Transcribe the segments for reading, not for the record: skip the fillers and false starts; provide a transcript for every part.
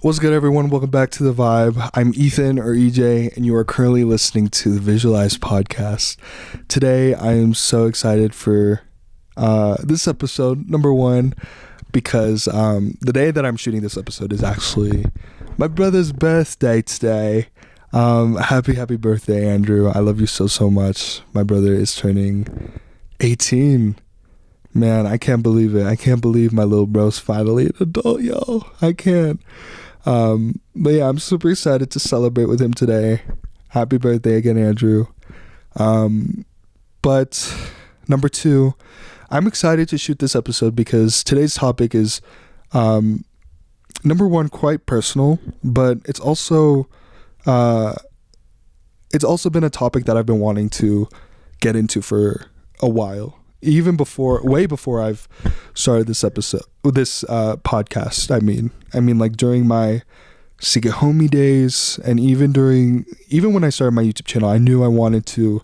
What's good, everyone? Welcome back to The Vibe. I'm Ethan, or EJ, and you are currently listening to the Visualize podcast. Today, I am so excited for this episode, number one, because the day that I'm shooting this episode is actually my brother's birthday today. Happy birthday, Andrew. I love you so much. My brother is turning 18. Man, I can't believe it. I can't believe my little bro's finally an adult, yo. I can't. But yeah, I'm super excited to celebrate with him today. Happy birthday again, Andrew. But number two, I'm excited to shoot this episode because today's topic is, number one, quite personal, but it's also been a topic that I've been wanting to get into for a while. Way before I've started this podcast. I mean, like during my Sige Homie days, and even when I started my YouTube channel, I knew I wanted to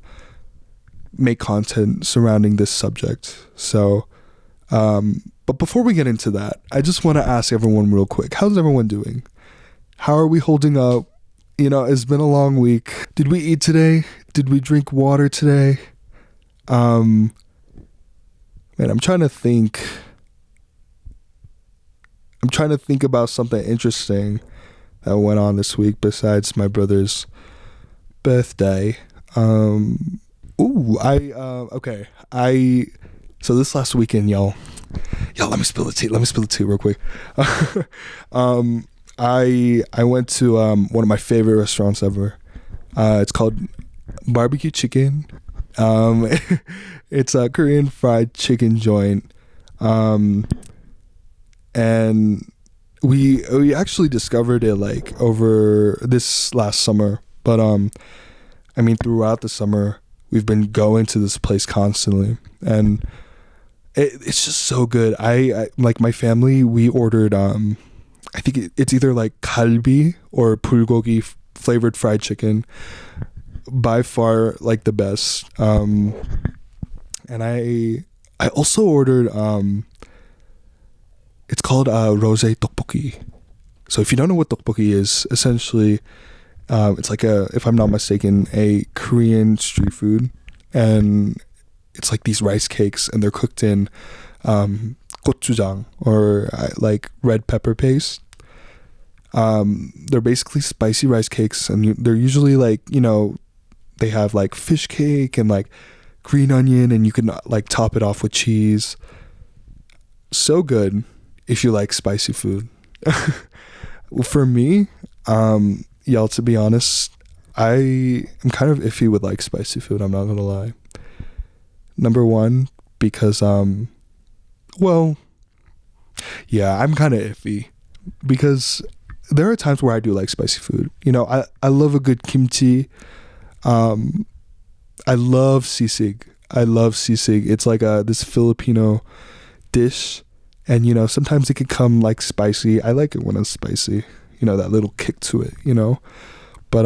make content surrounding this subject. So, but before we get into that, I just want to ask everyone real quick: how's everyone doing? How are we holding up? You know, it's been a long week. Did we eat today? Did we drink water today? Man, I'm trying to think about something interesting that went on this week besides my brother's birthday. So this last weekend, y'all, let me spill the tea real quick. I went to one of my favorite restaurants ever. It's called Barbecue Chicken. It's a Korean fried chicken joint. And we actually discovered it like over this last summer. But I mean, throughout the summer, we've been going to this place constantly, and it's just so good. I like my family, we ordered I think it's either like kalbi or bulgogi flavored fried chicken. By far like the best. And I also ordered it's called rose tteokbokki. So if you don't know what tteokbokki is, essentially it's like if I'm not mistaken, a Korean street food, and it's like these rice cakes, and they're cooked in gochujang, or like red pepper paste. They're basically spicy rice cakes, and they're usually like, you know, they have like fish cake and like green onion, and you can like top it off with cheese. So good if you like spicy food. Well, for me, y'all, to be honest, I am kind of iffy with like spicy food. I'm not gonna lie. Number one, because I'm kind of iffy because there are times where I do like spicy food. You know, I love a good kimchi. I love sisig. It's like this Filipino dish, and you know, sometimes it can come like spicy. I like it when it's spicy, you know, that little kick to it, you know. But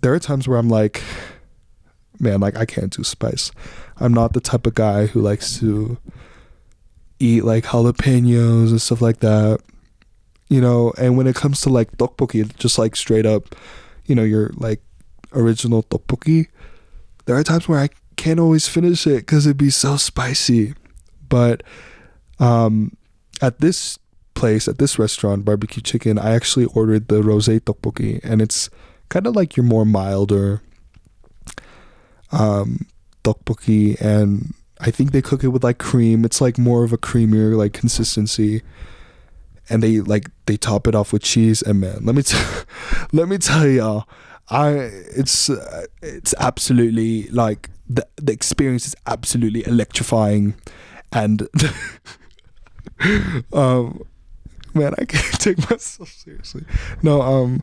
there are times where I'm like, man, like I can't do spice. I'm not the type of guy who likes to eat like jalapenos and stuff like that, you know. And when it comes to like tteokbokki, just like straight up, you know, your like original tteokbokki, there are times where I can't always finish it because it'd be so spicy. But at this restaurant, Barbecue Chicken, I actually ordered the rose tteokbokki, and it's kind of like your more milder tteokbokki, and I think they cook it with like cream. It's like more of a creamier like consistency, and they top it off with cheese. And man, let me tell y'all, it's absolutely like the experience is absolutely electrifying, and man, I can't take myself seriously. No,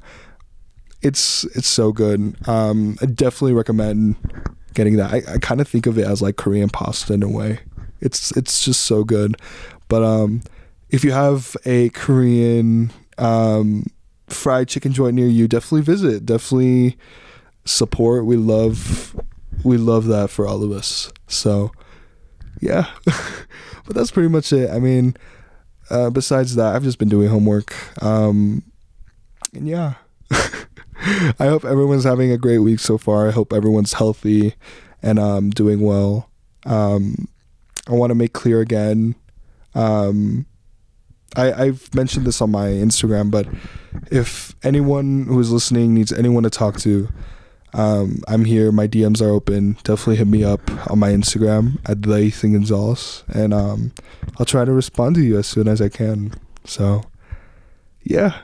it's so good. I definitely recommend getting that. I kind of think of it as like Korean pasta in a way. It's just so good. But if you have a Korean fried chicken joint near you, definitely visit, definitely support. We love that for all of us. So yeah. But that's pretty much it. I mean, besides that, I've just been doing homework. And yeah, I hope everyone's having a great week so far. I hope everyone's healthy and doing well. I want to make clear again. I've mentioned this on my Instagram, but if anyone who is listening needs anyone to talk to, I'm here. My DMs are open. Definitely hit me up on my Instagram at gonzales, and I'll try to respond to you as soon as I can. So, yeah.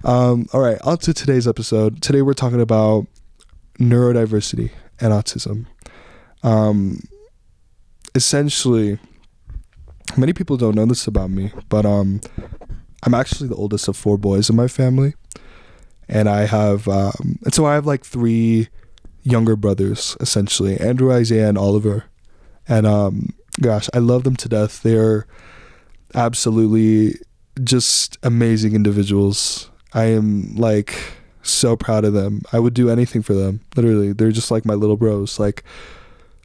All right, on to today's episode. Today we're talking about neurodiversity and autism. Essentially, many people don't know this about me, but I'm actually the oldest of 4 boys in my family. And I have, and so I have like 3 younger brothers, essentially, Andrew, Isaiah, and Oliver. And gosh, I love them to death. They're absolutely just amazing individuals. I am like so proud of them. I would do anything for them. Literally, they're just like my little bros. Like,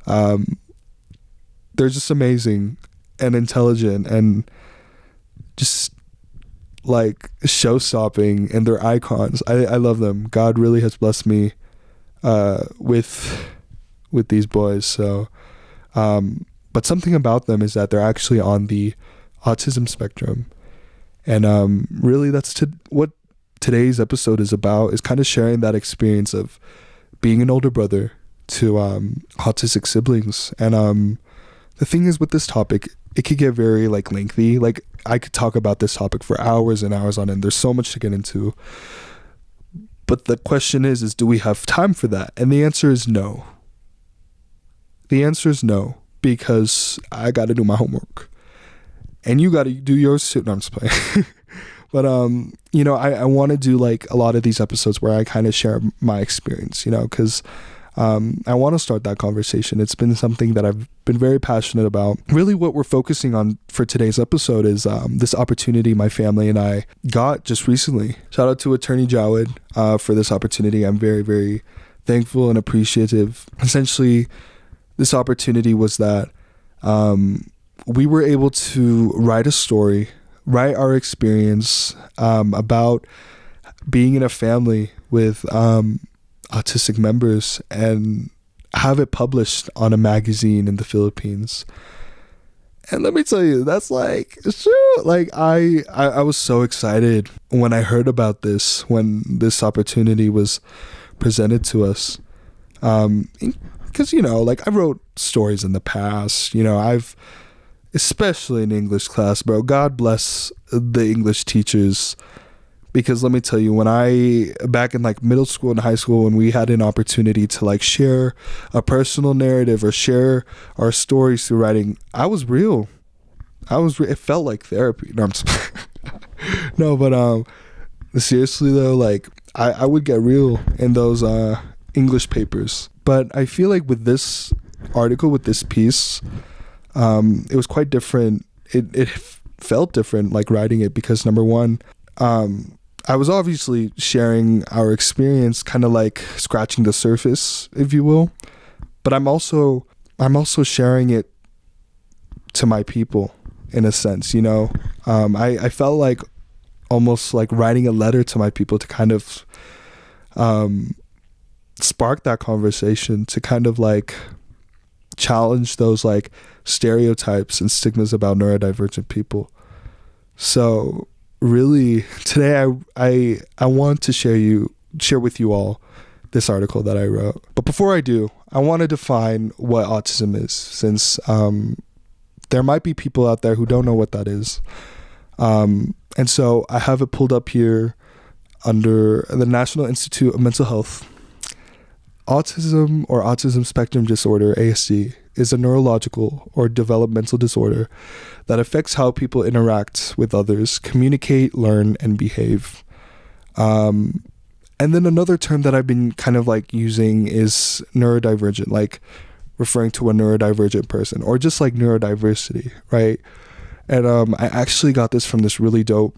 they're just amazing and intelligent and just like show-stopping, and they're icons. I love them. God really has blessed me with these boys. So but something about them is that they're actually on the autism spectrum, and really that's what today's episode is about, is kind of sharing that experience of being an older brother to autistic siblings. And the thing is, with this topic, it could get very like lengthy. Like, I could talk about this topic for hours and hours on end. There's so much to get into. But the question is do we have time for that? And the answer is no. The answer is no, because I got to do my homework. And you got to do yours too. No, I'm just playing. But, you know, I want to do like a lot of these episodes where I kind of share my experience, you know, because I want to start that conversation. It's been something that I've been very passionate about. Really what we're focusing on for today's episode is this opportunity my family and I got just recently. Shout out to Attorney Jawed for this opportunity. I'm very, very thankful and appreciative. Essentially, this opportunity was that we were able to write a story, write our experience about being in a family with autistic members, and have it published on a magazine in the Philippines. And let me tell you, that's like, shoot, like I was so excited when I heard about this, when this opportunity was presented to us. Because, you know, like I wrote stories in the past, you know, especially in English class, bro, God bless the English teachers. Because let me tell you, back in like middle school and high school, when we had an opportunity to like share a personal narrative or share our stories through writing, I was real. It felt like therapy. No, I'm just no, but seriously though, like I would get real in those English papers. But I feel like with this article, with this piece, it was quite different. It felt different, like writing it, because number one, I was obviously sharing our experience, kind of like scratching the surface, if you will. But I'm also sharing it to my people, in a sense, you know. I felt like almost like writing a letter to my people to kind of spark that conversation, to kind of like challenge those like stereotypes and stigmas about neurodivergent people. So really, today I want to share with you all this article that I wrote. But before I do, I want to define what autism is, since there might be people out there who don't know what that is. And so I have it pulled up here under the National Institute of Mental Health. Autism, or autism spectrum disorder, ASD, is a neurological or developmental disorder that affects how people interact with others, communicate, learn, and behave. And then another term that I've been kind of like using is neurodivergent, like referring to a neurodivergent person, or just like neurodiversity, right? And I actually got this from this really dope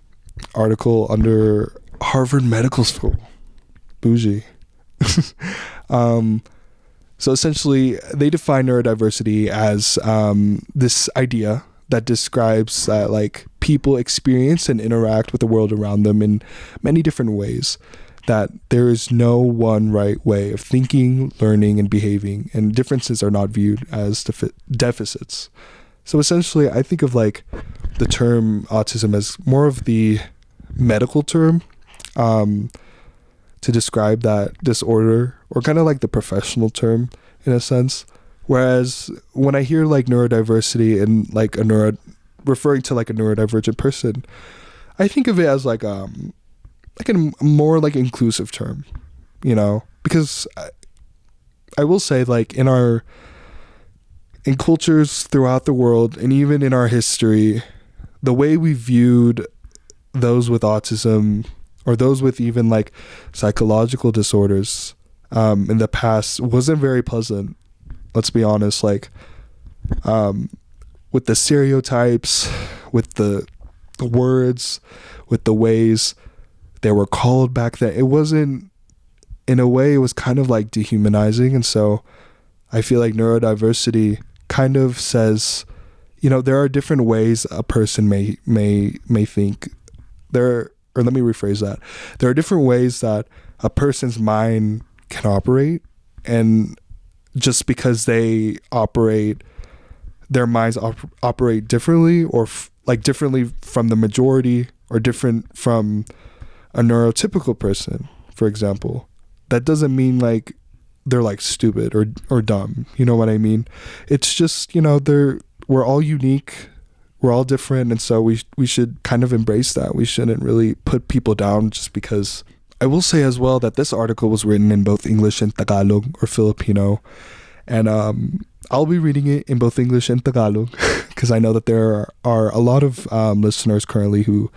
article under Harvard Medical School. Bougie. So essentially, they define neurodiversity as this idea that describes that like people experience and interact with the world around them in many different ways, that there is no one right way of thinking, learning, and behaving, and differences are not viewed as deficits. So essentially, I think of like the term autism as more of the medical term to describe that disorder, or kind of like the professional term in a sense. Whereas when I hear like neurodiversity and like referring to like a neurodivergent person, I think of it as like a more like inclusive term, you know, because I will say like in cultures throughout the world, and even in our history, the way we viewed those with autism or those with even like psychological disorders in the past wasn't very pleasant. Let's be honest, like with the stereotypes, with the words, with the ways they were called back then, it wasn't, in a way, it was kind of like dehumanizing. And so I feel like neurodiversity kind of says, you know, there are different ways a person may think. Or let me rephrase that. There are different ways that a person's mind can operate, and just because they operate, their minds operate differently, or like differently from the majority, or different from a neurotypical person, for example, that doesn't mean like they're like stupid or dumb. You know what I mean? It's just, you know, we're all unique, we're all different, and so we should kind of embrace that. We shouldn't really put people down just because. I will say as well that this article was written in both English and Tagalog, or Filipino, and I'll be reading it in both English and Tagalog because I know that there are a lot of listeners currently who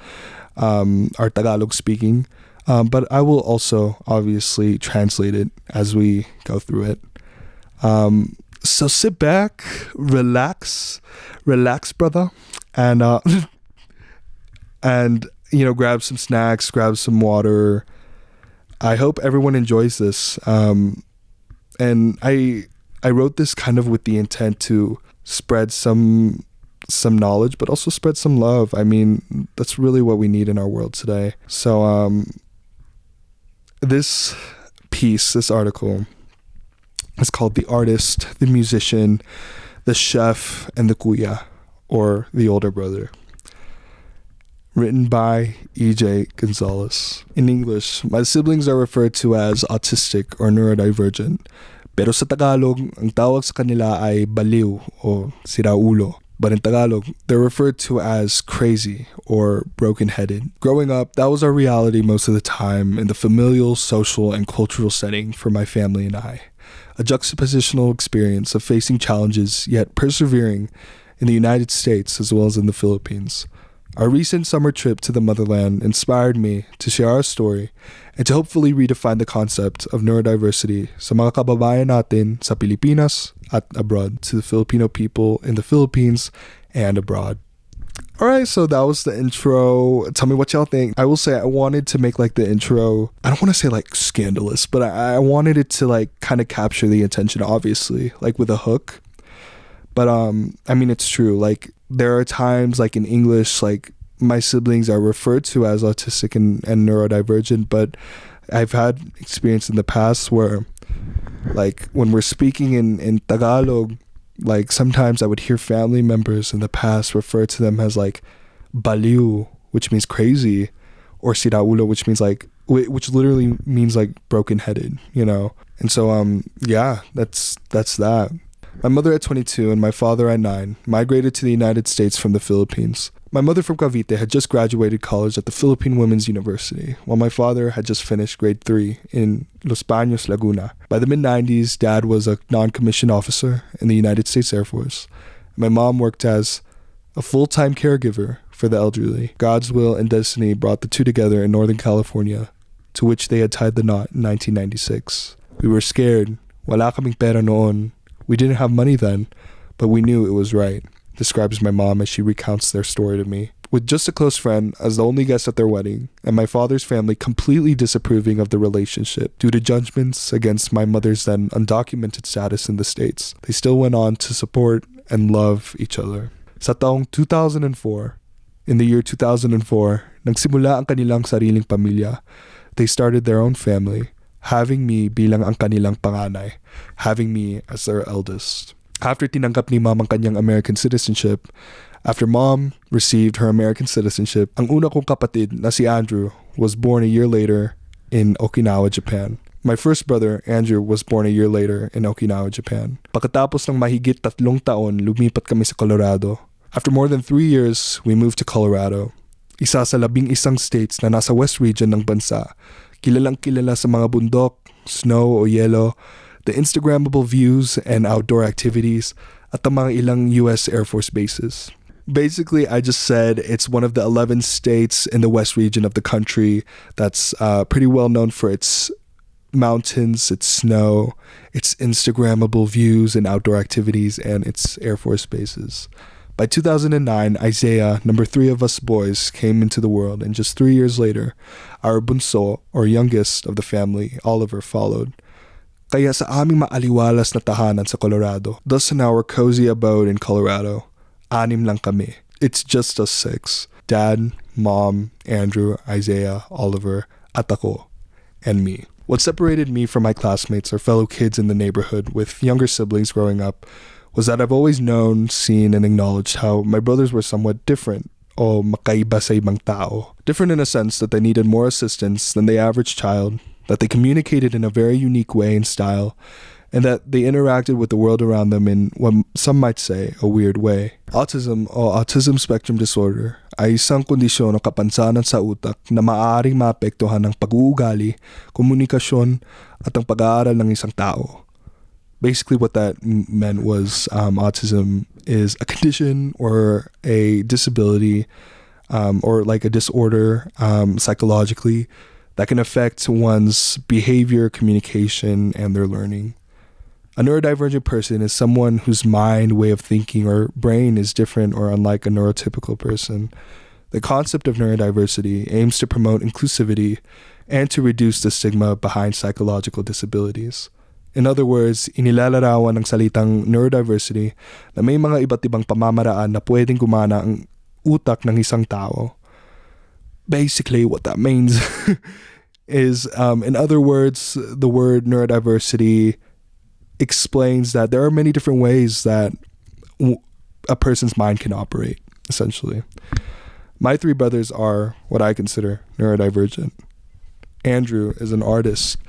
are Tagalog speaking, but I will also obviously translate it as we go through it. So sit back, relax, brother, and and you know, grab some snacks, grab some water. I hope everyone enjoys this. And I wrote this kind of with the intent to spread some knowledge, but also spread some love. I mean, that's really what we need in our world today. So this article is called "The Artist, the Musician, the Chef, and the Kuya," or the older brother. Written by E.J. Gonzales. In English, my siblings are referred to as autistic or neurodivergent. Pero sa Tagalog, ang tawag sa kanila ay baliw o siraulo. But in Tagalog, they're referred to as crazy or broken-headed. Growing up, that was our reality most of the time in the familial, social, and cultural setting for my family and I. A juxtapositional experience of facing challenges, yet persevering in the United States as well as in the Philippines. Our recent summer trip to the motherland inspired me to share our story and to hopefully redefine the concept of neurodiversity sa mga kababayan natin sa Pilipinas at abroad, to the Filipino people in the Philippines and abroad. Alright, so that was the intro. Tell me what y'all think. I will say I wanted to make like the intro, I don't want to say like scandalous, but I wanted it to like kind of capture the attention, obviously, like with a hook. But I mean, it's true. Like there are times like in English, like my siblings are referred to as autistic and neurodivergent, but I've had experience in the past where like when we're speaking in Tagalog, like sometimes I would hear family members in the past refer to them as like baliw, which means crazy, or siraulo, which means like, which literally means like broken-headed, you know? And so, yeah, that's that. My mother at 22 and my father at 9 migrated to the United States from the Philippines. My mother from Cavite had just graduated college at the Philippine Women's University, while my father had just finished grade 3 in Los Baños, Laguna. By the mid-90s, Dad was a non-commissioned officer in the United States Air Force. My mom worked as a full-time caregiver for the elderly. God's will and destiny brought the two together in Northern California, to which they had tied the knot in 1996. We were scared. Wala kaming pera noon. We didn't have money then, but we knew it was right, describes my mom as she recounts their story to me. With just a close friend as the only guest at their wedding, and my father's family completely disapproving of the relationship due to judgments against my mother's then undocumented status in the States, they still went on to support and love each other. Sa taong 2004, in the year 2004, nagsimula ang kanilang sariling pamilya. They started their own family, having me bilang ang kanilang panganay, having me as their eldest. After tinanggap ni mom ang kanyang American citizenship, after mom received her American citizenship, ang una kong kapatid na si Andrew was born a year later in Okinawa, Japan. My first brother, Andrew, was born a year later in Okinawa, Japan. Pagkatapos ng mahigit 3 taon, lumipat kami sa Colorado. After more than 3 years, we moved to Colorado. Isa sa 11 states na nasa west region ng bansa. Kilalang kilala sa mga bundok, snow o yelo, the Instagrammable views and outdoor activities, at ang mga ilang US Air Force bases. Basically, I just said it's one of the 11 states in the west region of the country that's pretty well known for its mountains, its snow, its Instagrammable views and outdoor activities, and its Air Force bases. By 2009, Isaiah, number 3 of us boys, came into the world, and just 3 years later, our bunso, or youngest of the family, Oliver, followed. Kaya sa aming maaliwalas na tahanan sa Colorado, thus in our cozy abode in Colorado, 6 lang kami. It's just us 6. Dad, Mom, Andrew, Isaiah, Oliver, at ako, and me. What separated me from my classmates or fellow kids in the neighborhood with younger siblings growing up was that I've always known, seen, and acknowledged how my brothers were somewhat different, o makaiba sa ibang tao. Different in a sense that they needed more assistance than the average child, that they communicated in a very unique way and style, and that they interacted with the world around them in what some might say a weird way. Autism o autism spectrum disorder ay isang kondisyon o kapansanan sa utak na maaaring maapektuhan ng pag-uugali, komunikasyon, at ang pag-aaral ng isang tao. Basically what that meant was autism is a condition or a disability or like a disorder psychologically that can affect one's behavior, communication, and their learning. A neurodivergent person is someone whose mind, way of thinking, or brain is different or unlike a neurotypical person. The concept of neurodiversity aims to promote inclusivity and to reduce the stigma behind psychological disabilities. In other words, inilalarawan ng salitang neurodiversity na may mga iba't ibang pamamaraan na pwedeng gumana ang utak ng isang tao. Basically, what that means is, in other words, the word neurodiversity explains that there are many different ways that a person's mind can operate, essentially. My 3 brothers are what I consider neurodivergent. Andrew is an artist.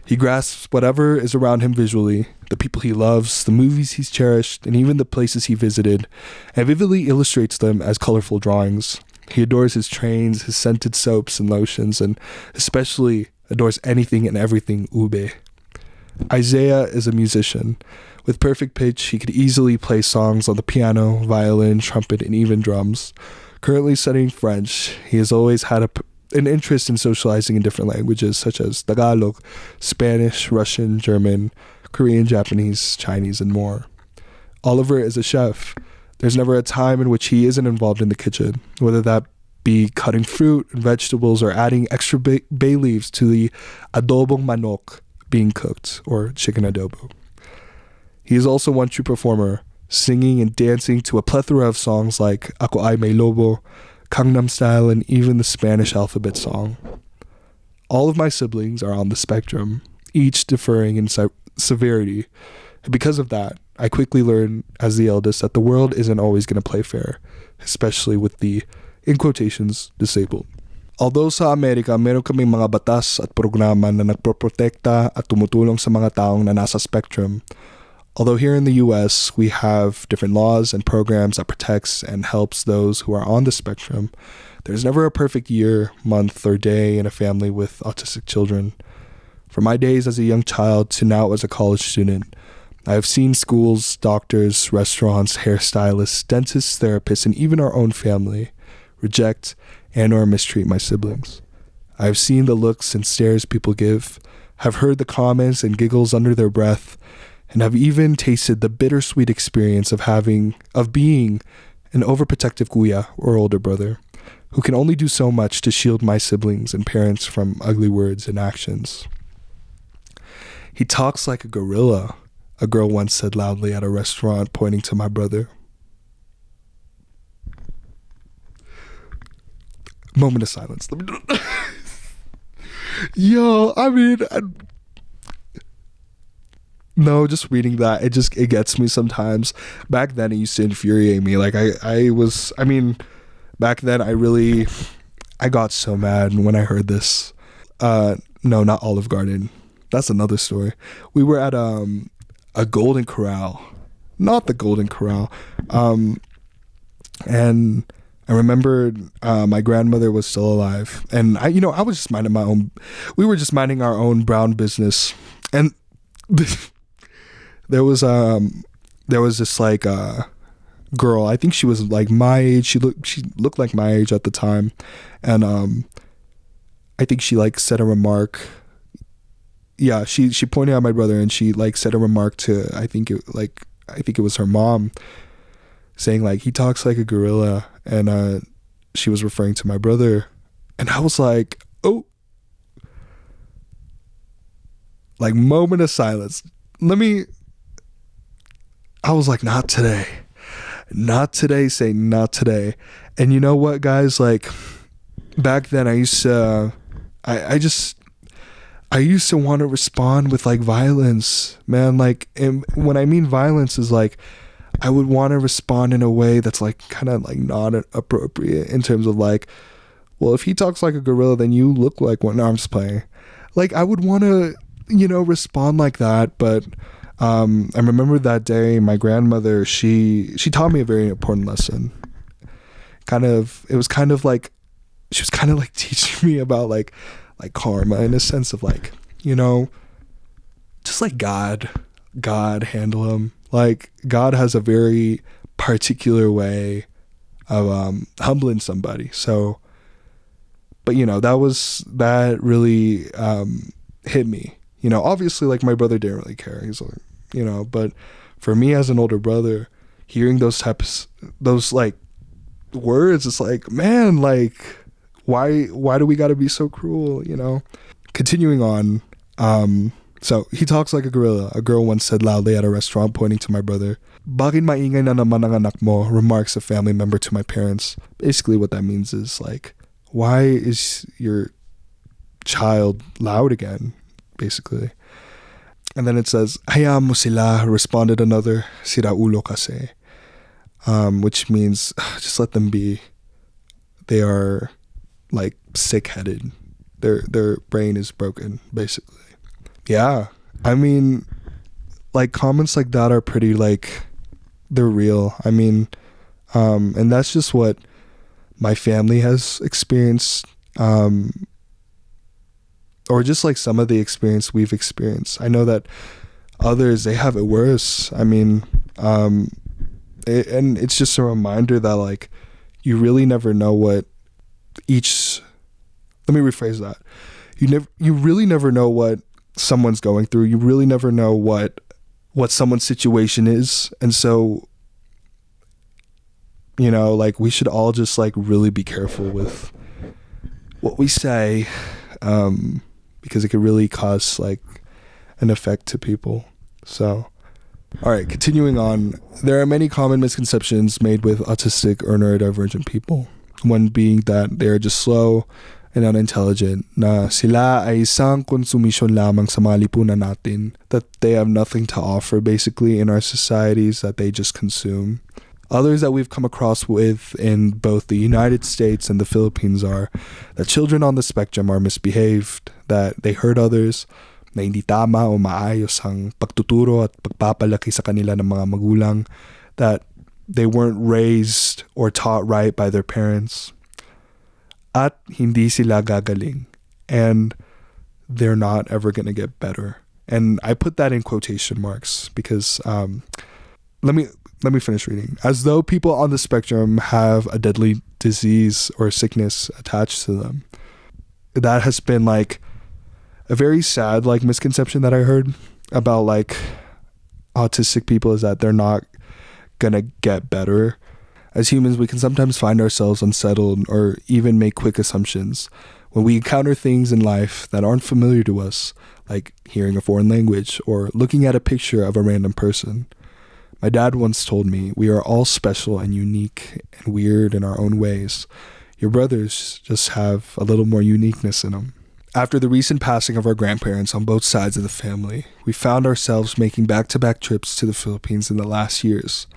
He grasps whatever is around him visually, the people he loves, the movies he's cherished, and even the places he visited, and vividly illustrates them as colorful drawings. He adores his trains, his scented soaps and lotions, and especially adores anything and everything ube. Isaiah is a musician. With perfect pitch, he could easily play songs on the piano, violin, trumpet, and even drums. Currently studying French, he has always had an interest in socializing in different languages such as Tagalog, Spanish, Russian, German, Korean, Japanese, Chinese, and more. Oliver is a chef. There's never a time in which he isn't involved in the kitchen, whether that be cutting fruit and vegetables or adding extra bay leaves to the adobong manok being cooked, or chicken adobo. He is also one true performer, singing and dancing to a plethora of songs like Ako Ay May Lobo, Gangnam Style, and even the Spanish alphabet song. All of my siblings are on the spectrum, each differing in severity. And because of that, I quickly learned as the eldest that the world isn't always going to play fair, especially with the, in quotations, disabled. Although sa Amerika, meron kaming mga batas at programa na nagproprotekta at tumutulong sa mga taong na nasa spectrum, although here in the US, we have different laws and programs that protects and helps those who are on the spectrum, there's never a perfect year, month, or day in a family with autistic children. From my days as a young child to now as a college student, I have seen schools, doctors, restaurants, hairstylists, dentists, therapists, and even our own family reject and or mistreat my siblings. I have seen the looks and stares people give, have heard the comments and giggles under their breath, and have even tasted the bittersweet experience of being an overprotective kuya or older brother, who can only do so much to shield my siblings and parents from ugly words and actions. He talks like a gorilla, a girl once said loudly at a restaurant, pointing to my brother. Moment of silence. Yo, I mean, no, just reading that, it gets me sometimes. Back then, it used to infuriate me. Like, back then, I got so mad when I heard this. No, not Olive Garden. That's another story. We were at a Golden Corral. Not the Golden Corral. And I remember my grandmother was still alive. And I was just we were just minding our own brown business. And there was this like girl. I think she was like my age. She looked like my age at the time. And I think she like said a remark. Yeah, she pointed at my brother and she like said a remark to I think it was her mom, saying like, he talks like a gorilla, and she was referring to my brother. And I was like, oh, like moment of silence. I was like, not today. Say not today. And you know what, guys, like back then I used to want to respond with like violence, man. Like, and when I mean violence is like, I would want to respond in a way that's like kind of like not appropriate in terms of like, well, if he talks like a gorilla, then you look like one. No, I'm just playing. Like, I would want to, respond like that. But I remember that day, my grandmother, she taught me a very important lesson. It was kind of like, she was kind of like teaching me about like karma, in a sense of like, just like God handle him. Like, God has a very particular way of humbling somebody. So, but that really hit me. Obviously, like, my brother didn't really care. He's like, but for me as an older brother, hearing those like words, it's like, man, like, why do we gotta be so cruel? Continuing on, so he talks like a gorilla. A girl once said loudly at a restaurant, pointing to my brother. Bakit maingay na naman ang anak mo? Remarks a family member to my parents. Basically what that means is like, why is your child loud again? Basically. And then it says, hayaan mo sila, responded another, sira ulo kasi. Which means, just let them be. They are like sick-headed. Their brain is broken, basically. Yeah, I mean, like, comments like that are pretty, like, they're real. I mean, and that's just what my family has experienced, or just like some of the experience we've experienced. I know that others, they have it worse. I mean, and it's just a reminder that like, you really never know what let me rephrase that. You really never know what someone's going through. You really never know what someone's situation is. And so, like, we should all just like really be careful with what we say, because it could really cause like an effect to people. So, all right, continuing on. There are many common misconceptions made with autistic or neurodivergent people. One being that they are just slow and unintelligent, na sila ay isang konsumisyon lamang sa mga lipunan natin, that they have nothing to offer basically in our societies, that they just consume. Others that we've come across with in both the United States and the Philippines are that children on the spectrum are misbehaved, that they hurt others, na hindi tama o maayos ang pagtuturo at pagpapalaki sa kanila ng mga magulang, that they weren't raised or taught right by their parents, at hindi sila gagaling, and they're not ever going to get better. And I put that in quotation marks because let me finish reading. As though people on the spectrum have a deadly disease or sickness attached to them. That has been like a very sad like misconception that I heard about like autistic people, is that they're not gonna get better. As humans, we can sometimes find ourselves unsettled or even make quick assumptions when we encounter things in life that aren't familiar to us, like hearing a foreign language or looking at a picture of a random person. My dad once told me, we are all special and unique and weird in our own ways. Your brothers just have a little more uniqueness in them. After the recent passing of our grandparents on both sides of the family, we found ourselves making back-to-back trips to the Philippines in the last years.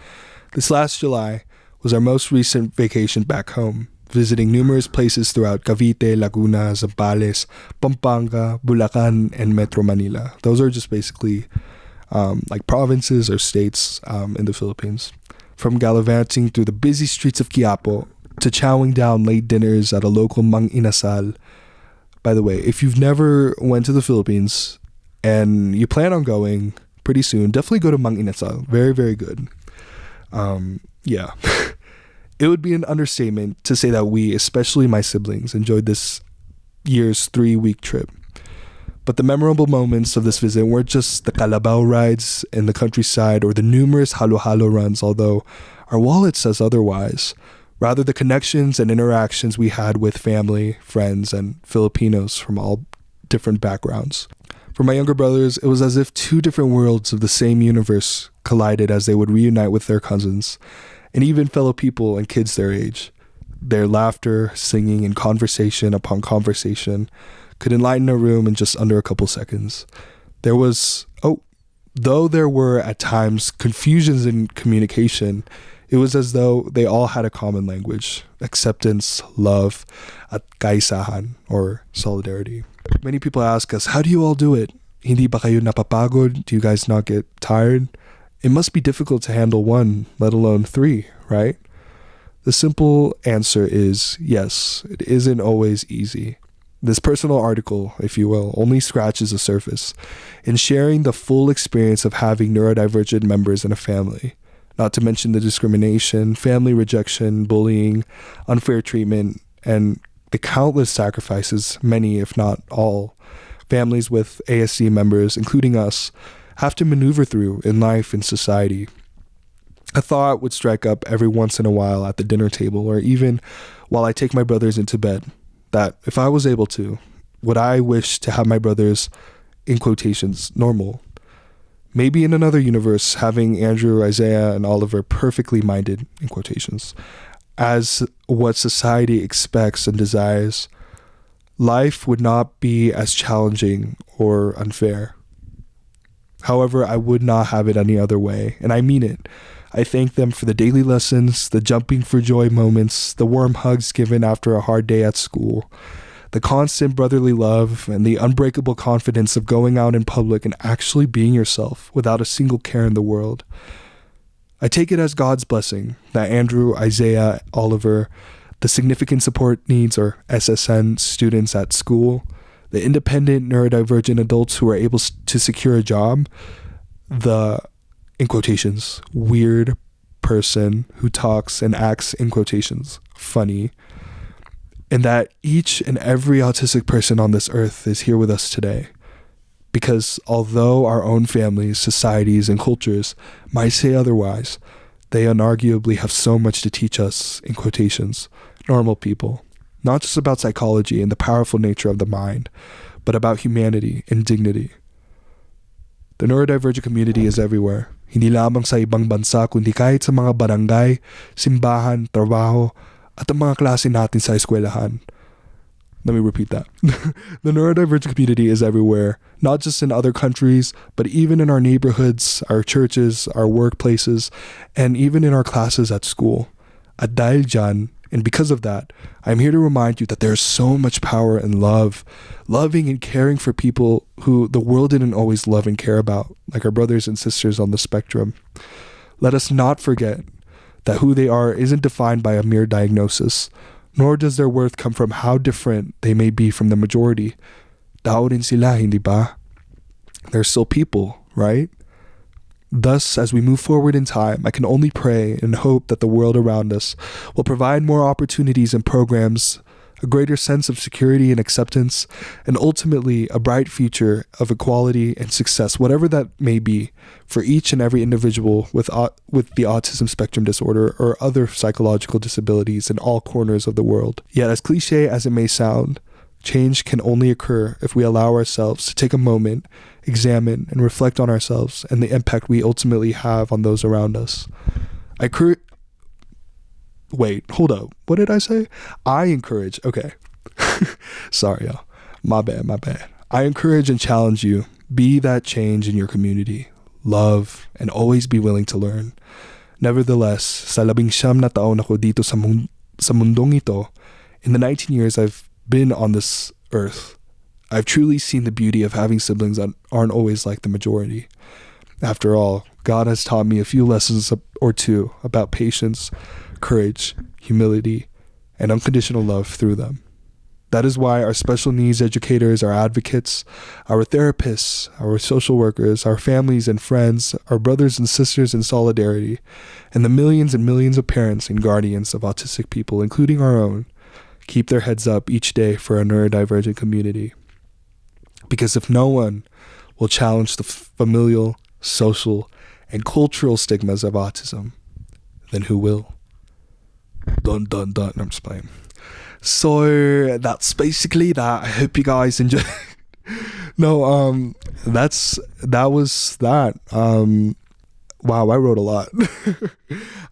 This last July was our most recent vacation back home, visiting numerous places throughout Cavite, Laguna, Zambales, Pampanga, Bulacan, and Metro Manila. Those are just basically like provinces or states in the Philippines. From gallivanting through the busy streets of Quiapo to chowing down late dinners at a local mang inasal. By the way, if you've never went to the Philippines and you plan on going pretty soon, definitely go to Mang Inasal. Very, very good. Yeah. It would be an understatement to say that we, especially my siblings, enjoyed this year's 3-week trip. But the memorable moments of this visit weren't just the Calabao rides in the countryside or the numerous halo-halo runs, although our wallet says otherwise. Rather, the connections and interactions we had with family, friends, and Filipinos from all different backgrounds. For my younger brothers, it was as if two different worlds of the same universe collided as they would reunite with their cousins, and even fellow people and kids their age. Their laughter, singing, and conversation upon conversation could enlighten a room in just under a couple seconds. Though there were at times confusions in communication, it was as though they all had a common language: acceptance, love, at kaisahan, or solidarity. Many people ask us, how do you all do it? Hindi ba kayo napapagod? Do you guys not get tired? It must be difficult to handle one, let alone 3, right? The simple answer is yes, it isn't always easy. This personal article, if you will, only scratches the surface in sharing the full experience of having neurodivergent members in a family. Not to mention the discrimination, family rejection, bullying, unfair treatment, and the countless sacrifices many, if not all, families with ASD members, including us, have to maneuver through in life and society. A thought would strike up every once in a while at the dinner table, or even while I take my brothers into bed, that if I was able to, would I wish to have my brothers, in quotations, normal? Maybe in another universe, having Andrew, Isaiah, and Oliver perfectly minded, in quotations, as what society expects and desires, life would not be as challenging or unfair. However, I would not have it any other way, and I mean it. I thank them for the daily lessons, the jumping for joy moments, the warm hugs given after a hard day at school, the constant brotherly love, and the unbreakable confidence of going out in public and actually being yourself without a single care in the world. I take it as God's blessing that Andrew, Isaiah, Oliver, the significant support needs or SSN students at school, the independent neurodivergent adults who are able to secure a job, the, in quotations, weird person who talks and acts, in quotations, funny, and that each and every autistic person on this earth is here with us today. Because although our own families, societies, and cultures might say otherwise, they unarguably have so much to teach us, in quotations, normal people. Not just about psychology and the powerful nature of the mind, but about humanity and dignity. The neurodivergent community is everywhere. Hindi lamang sa ibang bansa, kundi kahit sa mga barangay, simbahan, trabaho, at ang mga klase natin sa eskwelahan. Let me repeat that. The neurodivergent community is everywhere, not just in other countries, but even in our neighborhoods, our churches, our workplaces, and even in our classes at school. At dahil dyan, and because of that, I'm here to remind you that there's so much power in love, loving and caring for people who the world didn't always love and care about, like our brothers and sisters on the spectrum. Let us not forget that who they are isn't defined by a mere diagnosis, nor does their worth come from how different they may be from the majority. Tao rin sila, hindi ba? They're still people, right? Thus, as we move forward in time, I can only pray and hope that the world around us will provide more opportunities and programs, a greater sense of security and acceptance, and ultimately a bright future of equality and success, whatever that may be, for each and every individual with the autism spectrum disorder or other psychological disabilities in all corners of the world. Yet, as cliche as it may sound, change can only occur if we allow ourselves to take a moment, examine, and reflect on ourselves and the impact we ultimately have on those around us. wait, hold up. What did I say? I encourage. Okay. Sorry, y'all. My bad. I encourage and challenge you. Be that change in your community. Love and always be willing to learn. Nevertheless, sa 11 na taon ako dito sa mundong ito, in the 19 years I've been on this earth, I've truly seen the beauty of having siblings that aren't always like the majority. After all, God has taught me a few lessons or two about patience, courage, humility, and unconditional love through them. That is why our special needs educators, our advocates, our therapists, our social workers, our families and friends, our brothers and sisters in solidarity, and the millions and millions of parents and guardians of autistic people, including our own, keep their heads up each day for our neurodivergent community. Because if no one will challenge the familial, social, and cultural stigmas of autism, then who will? Dun dun dun. I'm just playing. So that's basically that. I hope you guys enjoy. That was that. Wow, I wrote a lot.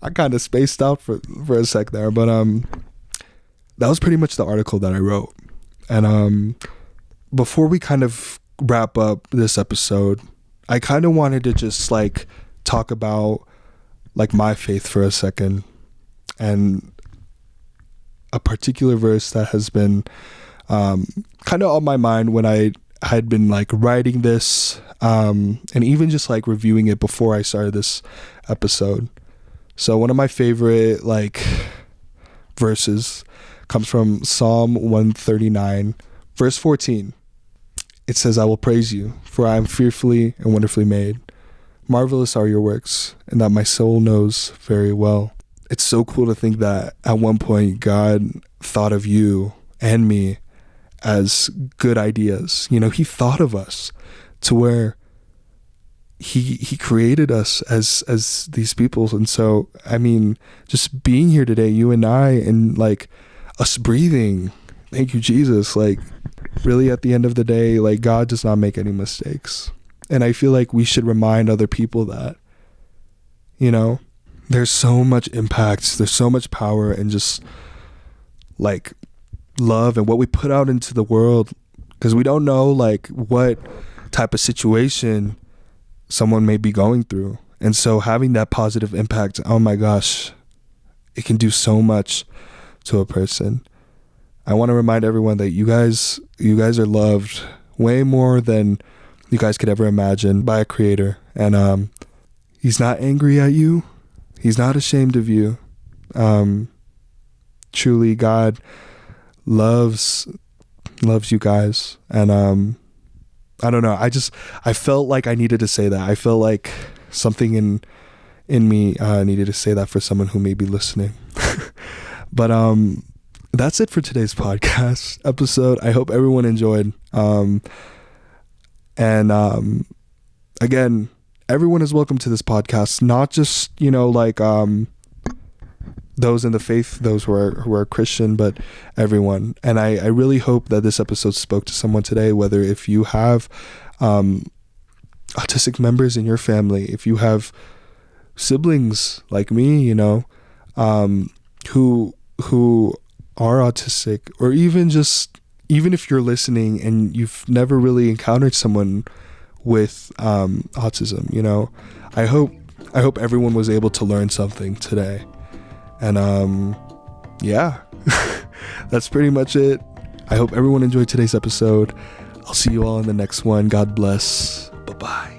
I kind of spaced out for a sec there, but that was pretty much the article that I wrote. And before we kind of wrap up this episode, I kind of wanted to just like talk about like my faith for a second, and a particular verse that has been kind of on my mind when I had been like writing this, and even just like reviewing it before I started this episode. So one of my favorite like verses comes from Psalm 139, verse 14. It says, "I will praise you, for I am fearfully and wonderfully made. Marvelous are your works, and that my soul knows very well." It's so cool to think that at one point God thought of you and me as good ideas. You know, he thought of us to where he created us as these people. And so, I mean, just being here today, you and I, and like us breathing, thank you, Jesus. Like, really at the end of the day, like, God does not make any mistakes. And I feel like we should remind other people that, you know, there's so much impact, there's so much power in just like love and what we put out into the world, because we don't know like what type of situation someone may be going through. And so having that positive impact, oh my gosh, it can do so much to a person. I want to remind everyone that you guys are loved way more than you guys could ever imagine by a creator. And he's not angry at you. He's not ashamed of you. Truly, God loves you guys. And I don't know. I felt like I needed to say that. I felt like something in me needed to say that for someone who may be listening. But that's it for today's podcast episode. I hope everyone enjoyed. Again, everyone is welcome to this podcast, not just, you know, like those in the faith, those who are Christian, but everyone. And I really hope that this episode spoke to someone today, whether if you have autistic members in your family, if you have siblings like me, you know, who are autistic, or even if you're listening and you've never really encountered someone with autism, you know, I hope everyone was able to learn something today. And yeah, that's pretty much it. I hope everyone enjoyed today's episode. I'll see you all in the next one. God bless. Bye-bye.